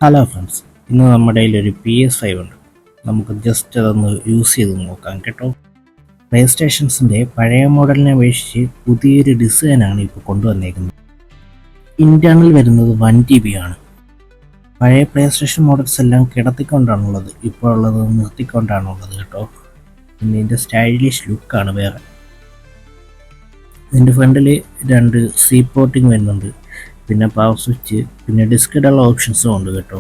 Hello friends, ഇന്ന് നമ്മുടെ കയ്യിൽ ഒരു PS5 ഉണ്ട്. നമുക്ക് ജസ്റ്റ് അതൊന്ന് യൂസ് ചെയ്ത് നോക്കാം കേട്ടോ. പ്ലേ സ്റ്റേഷൻസിൻ്റെ പഴയ മോഡലിനെ അപേക്ഷിച്ച് പുതിയൊരു ഡിസൈനാണ് ഇപ്പോൾ കൊണ്ടുവന്നേക്കുന്നത്. ഇൻറ്റേർണൽ വരുന്നത് 1 TB ആണ്. പഴയ പ്ലേ സ്റ്റേഷൻ മോഡൽസ് എല്ലാം കിടത്തിക്കൊണ്ടാണുള്ളത്, ഇപ്പോൾ ഉള്ളത് നിർത്തിക്കൊണ്ടാണുള്ളത് കേട്ടോ. പിന്നെ ഇതിൻ്റെ സ്റ്റൈലിഷ് ലുക്കാണ് വേറെ. ഇതിൻ്റെ ഫ്രണ്ടിൽ 2 സി പോർട്ടിങ് വരുന്നുണ്ട്, പിന്നെ പവർ സ്വിച്ച്, പിന്നെ ഡിസ്കിടുള്ള ഓപ്ഷൻസും ഉണ്ട് കേട്ടോ.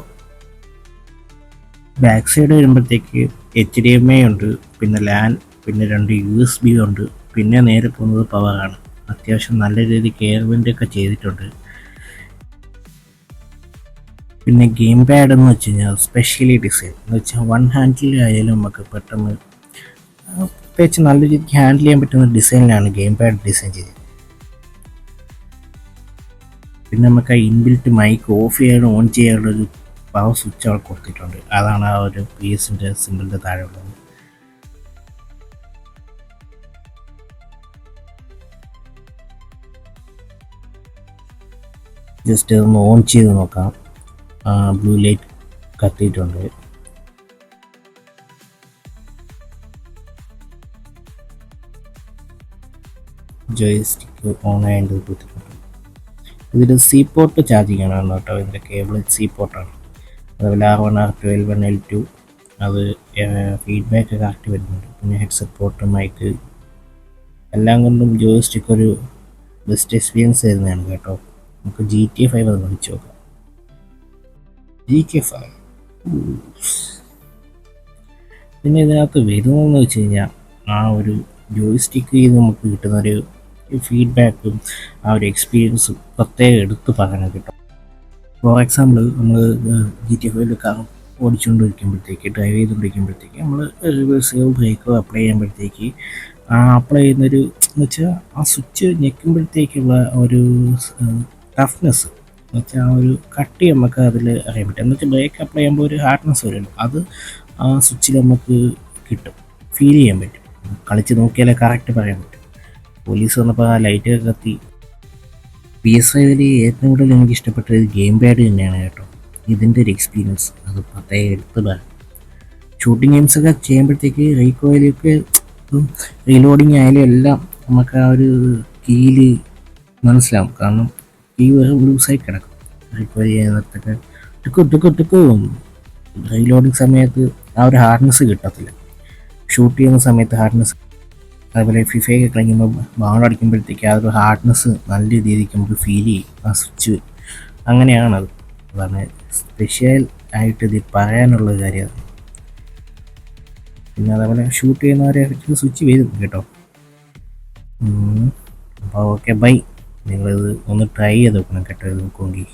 ബാക്ക് സൈഡ് വരുമ്പോഴത്തേക്ക് HDMI ഉണ്ട്, പിന്നെ ലാൻ, പിന്നെ 2 USB ഉണ്ട്, പിന്നെ നേരെ പോകുന്നത് പവറാണ്. അത്യാവശ്യം നല്ല രീതിക്ക് എയർവെൻ്റൊക്കെ ചെയ്തിട്ടുണ്ട്. പിന്നെ ഗെയിം പാഡ് എന്ന് വെച്ച് കഴിഞ്ഞാൽ സ്പെഷ്യലി ഡിസൈൻ എന്ന് വെച്ചാൽ വൺ ഹാൻഡിൽ ആയാലും നമുക്ക് പെട്ടെന്ന് പ്രത്യേകിച്ച് നല്ല രീതിക്ക് ഹാൻഡിൽ ചെയ്യാൻ പറ്റുന്ന ഡിസൈനിലാണ് ഗെയിം പാഡ് ഡിസൈൻ ചെയ്തത്. പിന്നെ നമുക്ക് ആ ഇൻബിൽറ്റ് മൈക്ക് ഓഫ് ചെയ്യാനും ഓൺ ചെയ്യാനുള്ളൊരു പവർ സ്വിച്ച് അവിടെ കൊടുത്തിട്ടുണ്ട്. അതാണ് ആ ഒരു PS-ൻ്റെ സിമ്പിളിൻ്റെ താഴെ ഉള്ളത്. ജസ്റ്റ് ഒന്ന് ഓൺ ചെയ്ത് നോക്കാം. ബ്ലൂ ലൈറ്റ് കത്തിയിട്ടുണ്ട്. ജോയ്സ്റ്റിക്ക് ഓൺ ആയത് കൊടുത്തിട്ടുണ്ട്. ഇതിൽ സി പോർട്ട് ചാർജിങ് ആണ് കേട്ടോ. ഇതിൻ്റെ കേബിൾ സി പോർട്ടാണ്. അതുപോലെ R1, R2, L1, L2 അത് ഫീഡ്ബാക്ക് ഒക്കെ കറക്റ്റ് വരുന്നുണ്ട്. പിന്നെ ഹെഡ്സെറ്റ് പോർട്ട്, മൈക്ക് എല്ലാം കൊണ്ടും ജോയ്സ്റ്റിക്ക് ഒരു ബെസ്റ്റ് എക്സ്പീരിയൻസ് തരുന്നതാണ് കേട്ടോ. നമുക്ക് GTA 5 അത് കളിച്ച് നോക്കാം. GTA 5 പിന്നെ ഇതിനകത്ത് വരുന്നതെന്ന് വെച്ച് കഴിഞ്ഞാൽ ആ ഒരു ജോയ്സ്റ്റിക്ക് നമുക്ക് കിട്ടുന്നൊരു ഫീഡ്ബാക്കും ആ ഒരു എക്സ്പീരിയൻസും പ്രത്യേകം എടുത്ത് പറയാൻ കിട്ടും. ഫോർ എക്സാമ്പിൾ, നമ്മൾ GTA 5 കാർ ഓടിച്ചുകൊണ്ടിരിക്കുമ്പോഴത്തേക്ക്, ഡ്രൈവ് ചെയ്തുകൊണ്ടിരിക്കുമ്പോഴത്തേക്ക് നമ്മൾ റിവേഴ്സോ ബ്രേക്കോ അപ്ലൈ ചെയ്യുമ്പോഴത്തേക്ക് അപ്ലൈ ചെയ്യുന്നൊരു എന്ന് വെച്ചാൽ ആ സ്വിച്ച് ഞെക്കുമ്പോഴത്തേക്കുള്ള ഒരു ടഫ്നെസ് എന്ന് വെച്ചാൽ ആ ഒരു കട്ടി നമുക്ക് അതിൽ അറിയാൻ പറ്റും. എന്ന് വെച്ചാൽ ബ്രേക്ക് അപ്ലൈ ചെയ്യുമ്പോൾ ഒരു ഹാർഡ്നെസ് വരുമല്ലോ, അത് ആ സ്വിച്ചിൽ നമുക്ക് കിട്ടും, ഫീൽ ചെയ്യാൻ പറ്റും. കളിച്ച് നോക്കിയാലേ കറക്റ്റ് പറയാൻ പറ്റും. പോലീസ് വന്നപ്പോൾ ആ ലൈറ്റൊക്കെ കത്തി. PS5 ഏറ്റവും കൂടുതൽ എനിക്ക് ഇഷ്ടപ്പെട്ടത് ഗെയിം പാഡ് തന്നെയാണ് കേട്ടോ. ഇതിൻ്റെ ഒരു എക്സ്പീരിയൻസ് അത് പ്രത്യേകം എടുത്ത് പറയാം. ഷൂട്ടിംഗ് ഗെയിംസൊക്കെ ചെയ്യുമ്പോഴത്തേക്ക് റീകോയിലൊക്കെ റീലോഡിങ് ആയാലും എല്ലാം നമുക്ക് ആ ഒരു കീല് മനസ്സിലാവും. കാരണം കീ വെറും ലൂസായി കിടക്കും. റീകോയിൽ ചെയ്യുന്നിടത്തൊക്കെ ടുക്കും റീലോഡിങ് സമയത്ത് ആ ഒരു ഹാർഡ്നെസ് കിട്ടത്തില്ല. ഷൂട്ട് ചെയ്യുന്ന സമയത്ത് ഹാർഡ്നെസ്. അതുപോലെ ഫിഫയൊക്കെ കളിക്കുമ്പോൾ ബൗൾ അടിക്കുമ്പോഴത്തേക്ക് ആ ഒരു ഹാർഡ്നെസ് നല്ല രീതിക്ക് നമുക്ക് ഫീൽ ചെയ്യും ആ സ്വിച്ച്. അങ്ങനെയാണത്. അതാണ് സ്പെഷ്യൽ ആയിട്ട് ഇത് പറയാനുള്ള കാര്യമാണ്. പിന്നെ അതേപോലെ ഷൂട്ട് ചെയ്യുന്നവരെ സ്വിച്ച് വരും കേട്ടോ. അപ്പോൾ ഓക്കെ, ബൈ. നിങ്ങളിത് ഒന്ന് ട്രൈ ചെയ്ത് നോക്കണം കേട്ടോ. ഇത് നോക്കുമെങ്കിൽ